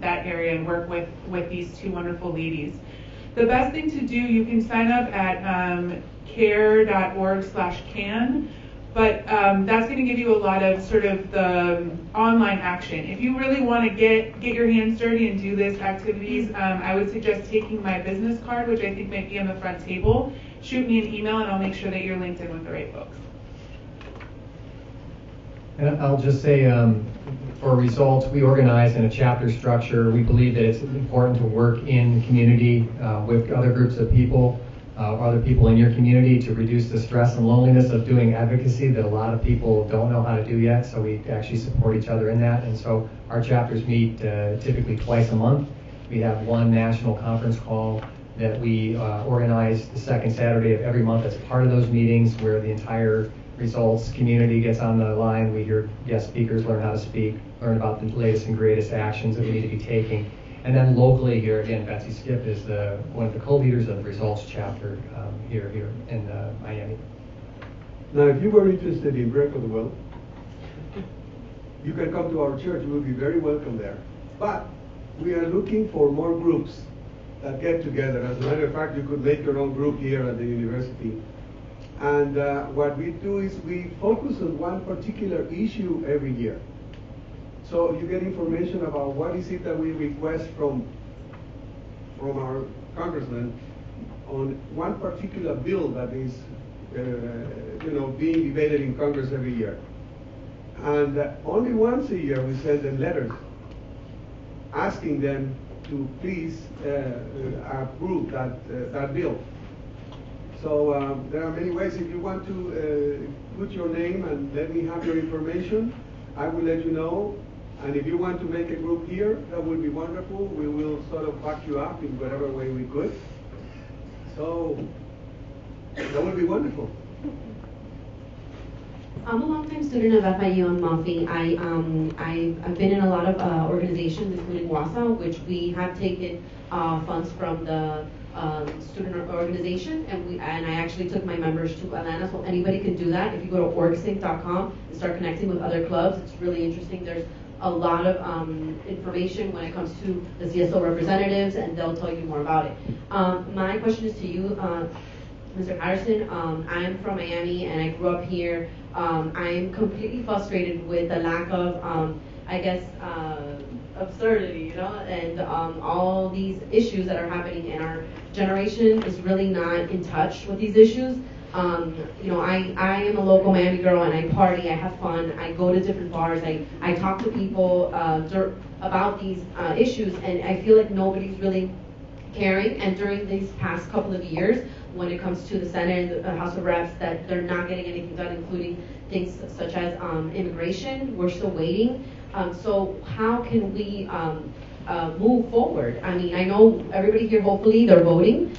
G: area and work with these 2 wonderful ladies. The best thing to do, you can sign up at care.org/can, but that's going to give you a lot of sort of the online action. If you really want to get your hands dirty and do this activities, I would suggest taking my business card, which I think might be on the front table. Shoot me an email and I'll make sure that you're linked in with the right folks.
I: And I'll just say, for results, we organize in a chapter structure. We believe that it's important to work in community with other groups of people, other people in your community, to reduce the stress and loneliness of doing advocacy that a lot of people don't know how to do yet. So we actually support each other in that. And so our chapters meet typically twice a month. We have one national conference call that we organize the second Saturday of every month as part of those meetings, where the entire results. Community gets on the line. We hear guest speakers learn how to speak, learn about the latest and greatest actions that we need to be taking. And then locally here, again, Betsy Skipp is one of the co-leaders of the results chapter here in Miami.
H: Now, if you were interested in Break of the Well, you can come to our church. You will be very welcome there. But we are looking for more groups that get together. As a matter of fact, you could make your own group here at the university. And what we do is we focus on one particular issue every year. So you get information about what is it that we request from our congressman on one particular bill that is being debated in Congress every year. And only once a year we send them letters asking them to please approve that bill. So there are many ways. If you want to put your name and let me have your information, I will let you know. And if you want to make a group here, that would be wonderful. We will sort of back you up in whatever way we could. So that would be wonderful.
K: I'm a longtime student of FIU and Moffitt. I've been in a lot of organizations, including WASA, which we have taken funds from the student organization, and I actually took my members to Atlanta, so anybody can do that. If you go to orgsync.com and start connecting with other clubs, it's really interesting. There's a lot of information when it comes to the CSO representatives, and they'll tell you more about it. My question is to you, Mr. Patterson. I am from Miami and I grew up here. I'm completely frustrated with the lack of, absurdity, and all these issues that are happening, and our generation is really not in touch with these issues. I am a local Miami girl and I party, I have fun, I go to different bars, I talk to people about these issues, and I feel like nobody's really caring. And during these past couple of years, when it comes to the Senate and the House of Reps, that they're not getting anything done, including things such as immigration. We're still waiting. So how can we move forward? I mean, I know everybody here, hopefully they're voting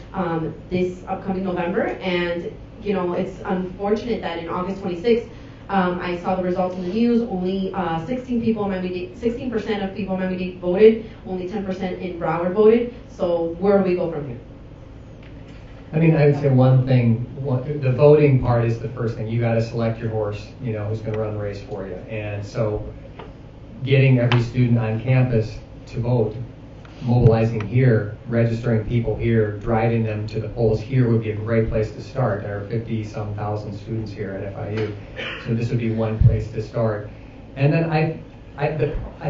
K: this upcoming November, and it's unfortunate that in August 26th, I saw the results in the news. Only 16% of people in Miami-Dade voted. Only 10% in Broward voted. So where do we go from here?
I: I mean, I would say one thing, the voting part is the first thing. You got to select your horse, who's going to run the race for you. And so getting every student on campus to vote, mobilizing here, registering people here, driving them to the polls here would be a great place to start. There are 50-some thousand students here at FIU, so this would be one place to start. And then I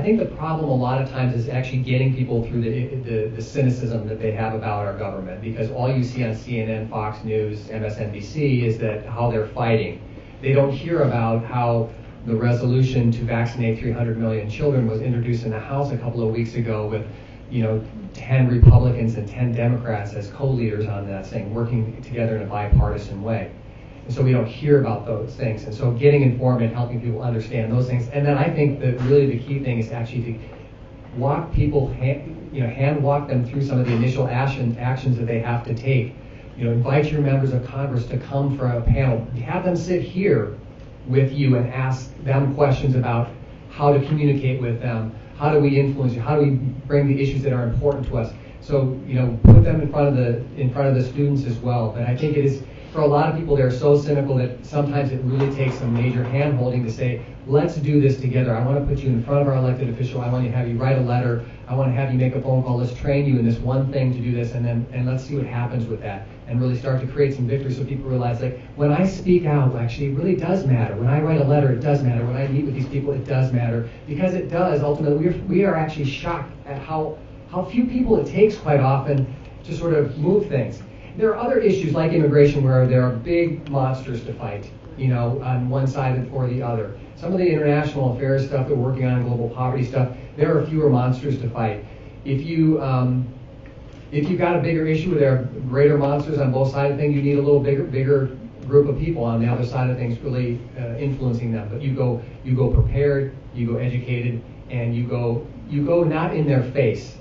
I: think the problem a lot of times is actually getting people through the cynicism that they have about our government, because all you see on CNN, Fox News, MSNBC is that how they're fighting. They don't hear about how the resolution to vaccinate 300 million children was introduced in the House a couple of weeks ago with 10 Republicans and 10 Democrats as co-leaders on that thing, working together in a bipartisan way. And so we don't hear about those things. And so getting informed and helping people understand those things. And then I think that really the key thing is actually to walk people, hand walk them through some of the initial actions that they have to take. Invite your members of Congress to come for a panel. Have them sit here with you and ask them questions about how to communicate with them. How do we influence you? How do we bring the issues that are important to us? So, put them in front of the students as well. But I think it is, for a lot of people, they're so cynical that sometimes it really takes some major hand-holding to say, let's do this together. I want to put you in front of our elected official. I want to have you write a letter. I want to have you make a phone call. Let's train you in this one thing to do this, and let's see what happens with that, and really start to create some victory so people realize, like, when I speak out, actually, it really does matter. When I write a letter, it does matter. When I meet with these people, it does matter, because it does. Ultimately, we are actually shocked at how few people it takes quite often to sort of move things. There are other issues like immigration where there are big monsters to fight, on one side or the other. Some of the international affairs stuff that we're working on, global poverty stuff, there are fewer monsters to fight. If you've got a bigger issue where there are greater monsters on both sides of things, you need a little bigger group of people on the other side of things really influencing them. But you go prepared, you go educated, and you go not in their face.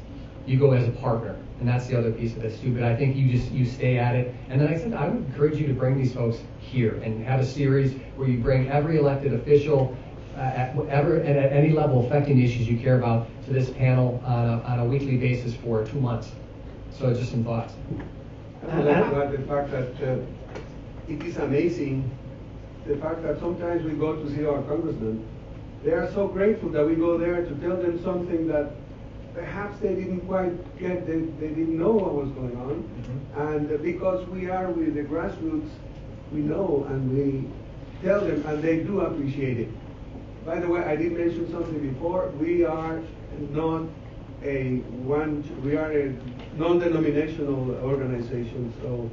I: You go as a partner. And that's the other piece of this too. But I think you stay at it. And then I said I would encourage you to bring these folks here and have a series where you bring every elected official at any level affecting the issues you care about to this panel on a weekly basis for 2 months. So just some thoughts.
H: I would like to add the fact that it is amazing the fact that sometimes we go to see our congressmen. They are so grateful that we go there to tell them something that perhaps they didn't quite get, they didn't know what was going on. And because we are with the grassroots, we know and we tell them, and they do appreciate it. By the way, I did mention something before. We are not we are a non-denominational organization, so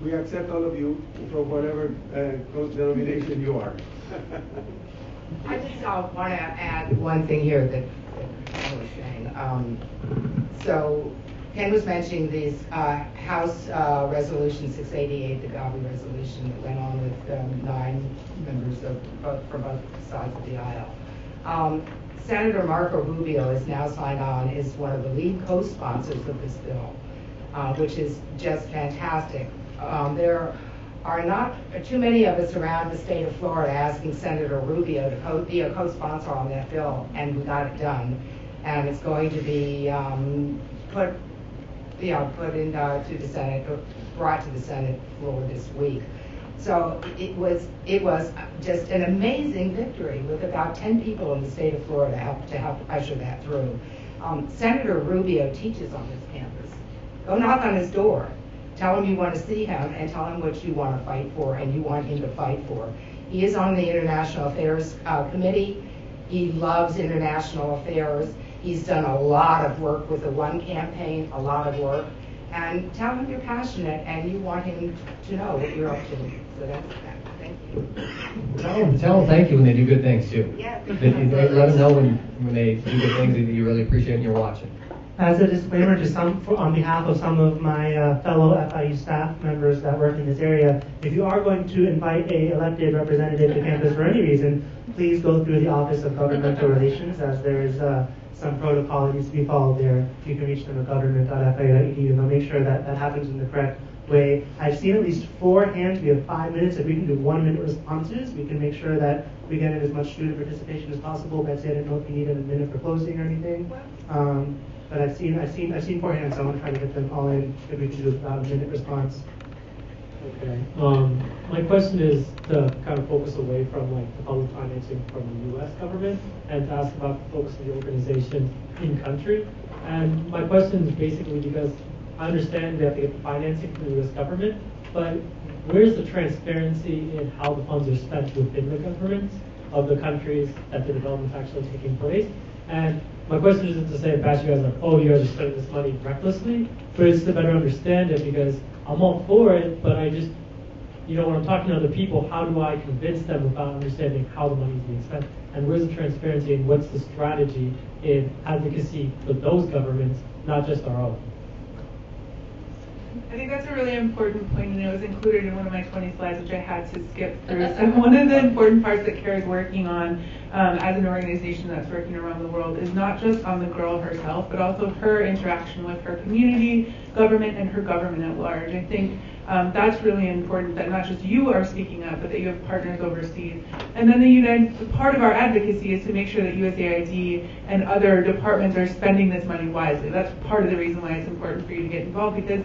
H: we accept all of you from whatever denomination you are.
D: I just want to add one thing here that Ken was saying. So Ken was mentioning this House Resolution 688, the Gavi resolution that went on with 9 members from both sides of the aisle. Senator Marco Rubio is now signed on as one of the lead co-sponsors of this bill, which is just fantastic. There are not too many of us around the state of Florida asking Senator Rubio to be a co-sponsor on that bill, and we got it done. And it's going to be put into the Senate, brought to the Senate floor this week. So it was just an amazing victory with about 10 people in the state of Florida to help usher that through. Senator Rubio teaches on this campus. Go knock on his door. Tell him you want to see him and tell him what you want to fight for and you want him to fight for. He is on the International Affairs Committee. He loves international affairs. He's done a lot of work with the One campaign, a lot of work. And tell him you're passionate and you want him to know what you're up to. So that's that. Thank you.
I: Tell them thank you when they do good things too.
D: Yeah.
I: They let them know when they do good things that you really appreciate and you're watching.
A: As a disclaimer, on behalf of some of my fellow FIU staff members that work in this area, if you are going to invite a elected representative to campus for any reason, please go through the Office of Governmental Relations, as there is some protocol that needs to be followed there. You can reach them at government.fia.edu, and they'll make sure that that happens in the correct way. I've seen at least 4 hands. We have 5 minutes. If we can do 1-minute responses, we can make sure that we get in as much student participation as possible. Betsy, I didn't know if you needed a minute for closing or anything. But I've seen 4 hands, so I want to try to get them all in if we can do about a minute response.
F: Okay. My question is to kind of focus away from like the public financing from the U.S. government and to ask about the focus of the organization in country. And my question is basically because I understand we have to get the financing from the U.S. government, but where's the transparency in how the funds are spent within the governments of the countries that the development is actually taking place? And my question isn't to say bash you guys like, oh, you guys are spending this money recklessly, but it's to better understand it because I'm all for it, but I just, when I'm talking to other people, how do I convince them about understanding how the money is being spent? And where's the transparency and what's the strategy in advocacy for those governments, not just our own?
G: I think that's a really important point, and it was included in one of my 20 slides, which I had to skip through. So one of the important parts that Kara's working on as an organization that's working around the world is not just on the girl herself, but also her interaction with her community, government, and her government at large. I think that's really important, that not just you are speaking up, but that you have partners overseas. And then part of our advocacy is to make sure that USAID and other departments are spending this money wisely. That's part of the reason why it's important for you to get involved, because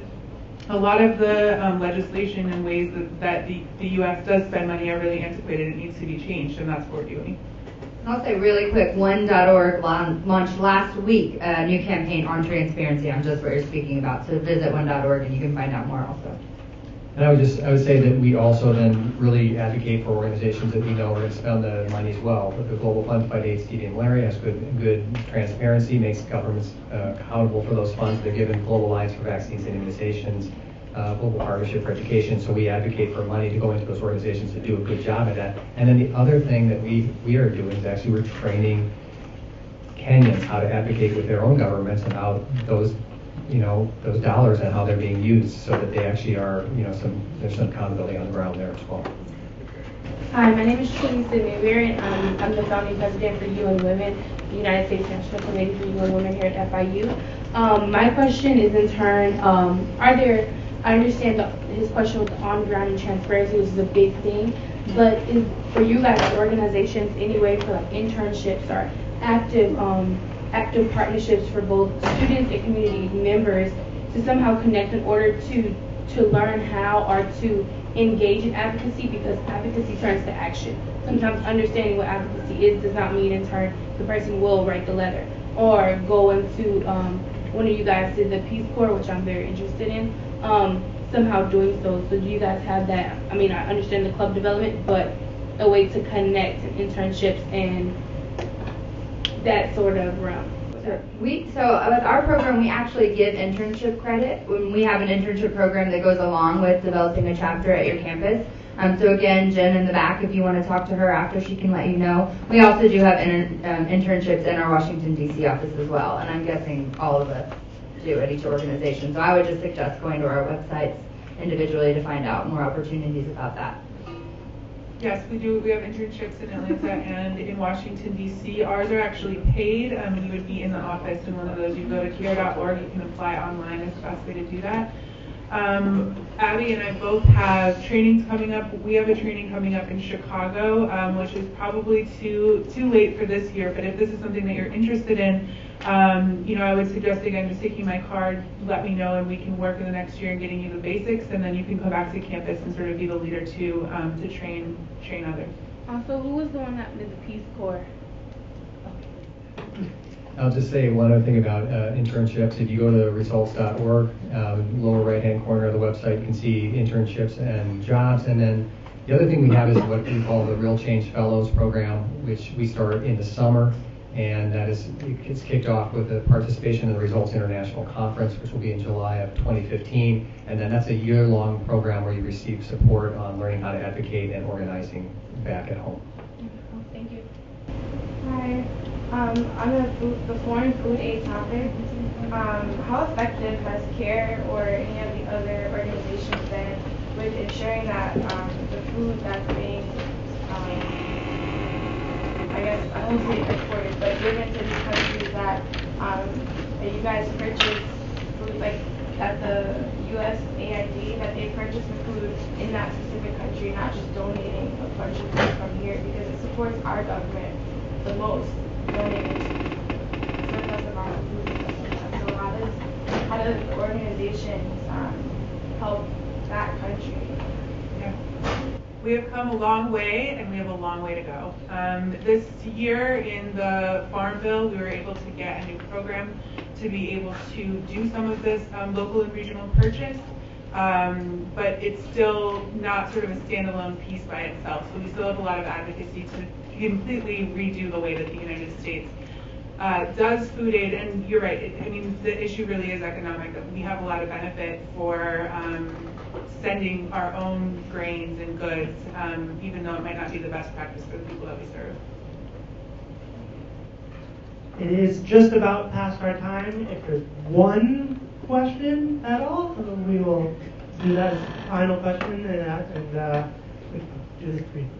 G: a lot of the legislation and ways that the U.S. does spend money are really antiquated and needs to be changed, and that's what we're doing.
E: I'll say really quick, one.org launched last week a new campaign on transparency on just what you're speaking about. So visit one.org and you can find out more also.
I: And I would say that we also then really advocate for organizations that we know are going to spend the money as well. But the Global Fund to Fight AIDS, TB, and Malaria has good transparency, makes governments accountable for those funds. They're given Global Alliance for Vaccines and Immunizations, Global Partnership for Education. So we advocate for money to go into those organizations to do a good job at that. And then the other thing that we are doing is actually we're training Kenyans how to advocate with their own governments and how those dollars and how they're being used, so that they actually are, there's some accountability on the ground there as well.
L: Hi, my name is Teresa Newberry, and I'm the founding president for UN Women, the United States National Committee for UN Women here at FIU. My question is in turn, I understand his question with the on-ground and transparency, which is a big thing, but is for you guys as organizations any way for like internships or active partnerships for both students and community members to somehow connect in order to learn how or to engage in advocacy, because advocacy turns to action. Sometimes understanding what advocacy is does not mean in turn the person will write the letter or go into one of you guys did the Peace Corps, which I'm very interested in, somehow doing so. So do you guys have that? I mean, I understand the club development, but a way to connect internships and that sort of realm.
E: So with our program, we actually give internship credit when we have an internship program that goes along with developing a chapter at your campus. So again, Jen in the back, if you want to talk to her after, she can let you know. We also do have internships in our Washington, D.C. office as well, and I'm guessing all of us do at each organization. So I would just suggest going to our websites individually to find out more opportunities about that.
G: Yes, we do. We have internships in Atlanta and in Washington, D.C. Ours are actually paid. You would be in the office in one of those. You go to TTR.org. You can apply online. It's the best way to do that. Abby and I both have trainings coming up. We have a training coming up in Chicago, which is probably too late for this year. But if this is something that you're interested in, I would suggest again just taking my card. Let me know, and we can work in the next year and getting you the basics, and then you can go back to campus and sort of be the leader to train others.
L: Also, who was the one that did the Peace Corps?
I: I'll just say one other thing about internships. If you go to results.org, lower right-hand corner of the website, you can see internships and jobs. And then the other thing we have is what we call the Real Change Fellows program, which we start in the summer. And it's kicked off with the participation in the Results International Conference, which will be in July of 2015. And then that's a year-long program where you receive support on learning how to advocate and organizing back at home.
L: Thank you. Hi. On the foreign food aid topic, how effective has CARE or any of the other organizations been with ensuring that the food that's being, I won't say exported, but given to these countries that you guys purchase food, like at the USAID, that they purchase the food in that specific country, not just donating a bunch of food from here, because it supports our government the most. Donating surplus amount of food and stuff like that. So how does the organizations help that country?
G: Yeah. We have come a long way, and we have a long way to go. This year in the Farm Bill, we were able to get a new program to be able to do some of this local and regional purchase, but it's still not sort of a standalone piece by itself. So we still have a lot of advocacy to completely redo the way that the United States does food aid. And you're right, the issue really is economic. We have a lot of benefit for sending our own grains and goods, even though it might not be the best practice for the people that we serve.
A: It is just about past our time. If there's one question at all, we will do that as the final question and we can do this briefly.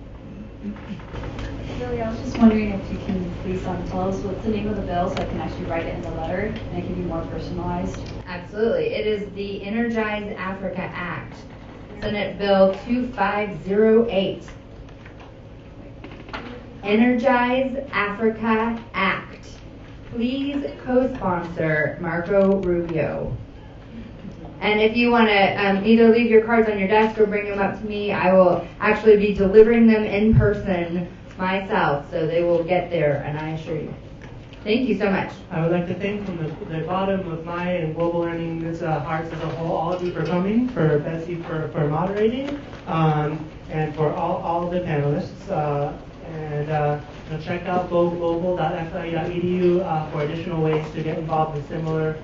M: Lily, I was just wondering if you can please tell us what's the name of the bill so I can actually write it in the letter and it can be more personalized.
E: Absolutely. It is the Energize Africa Act, Senate Bill 2508. Energize Africa Act. Please co-sponsor Marco Rubio. And if you want to either leave your cards on your desk or bring them up to me, I will actually be delivering them in person myself, so they will get there, and I assure you. Thank you so much.
A: I would like to thank from the bottom of my and Global Learning's hearts as a whole, all of you for coming, for Betsy for moderating, and for all of the panelists. Check out goglobal.fiu.edu for additional ways to get involved in similar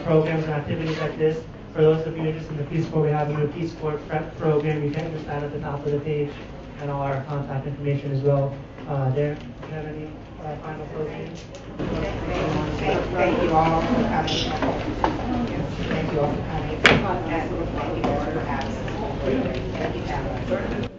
A: programs and activities like this. For those of you interested in the Peace Corps, we have a new Peace Corps prep program. You can't miss that at the top of the page, and all our contact information as well there. Do you have any final closing?
D: Thank you all for coming. Thank you all for coming. Thank you all for having us.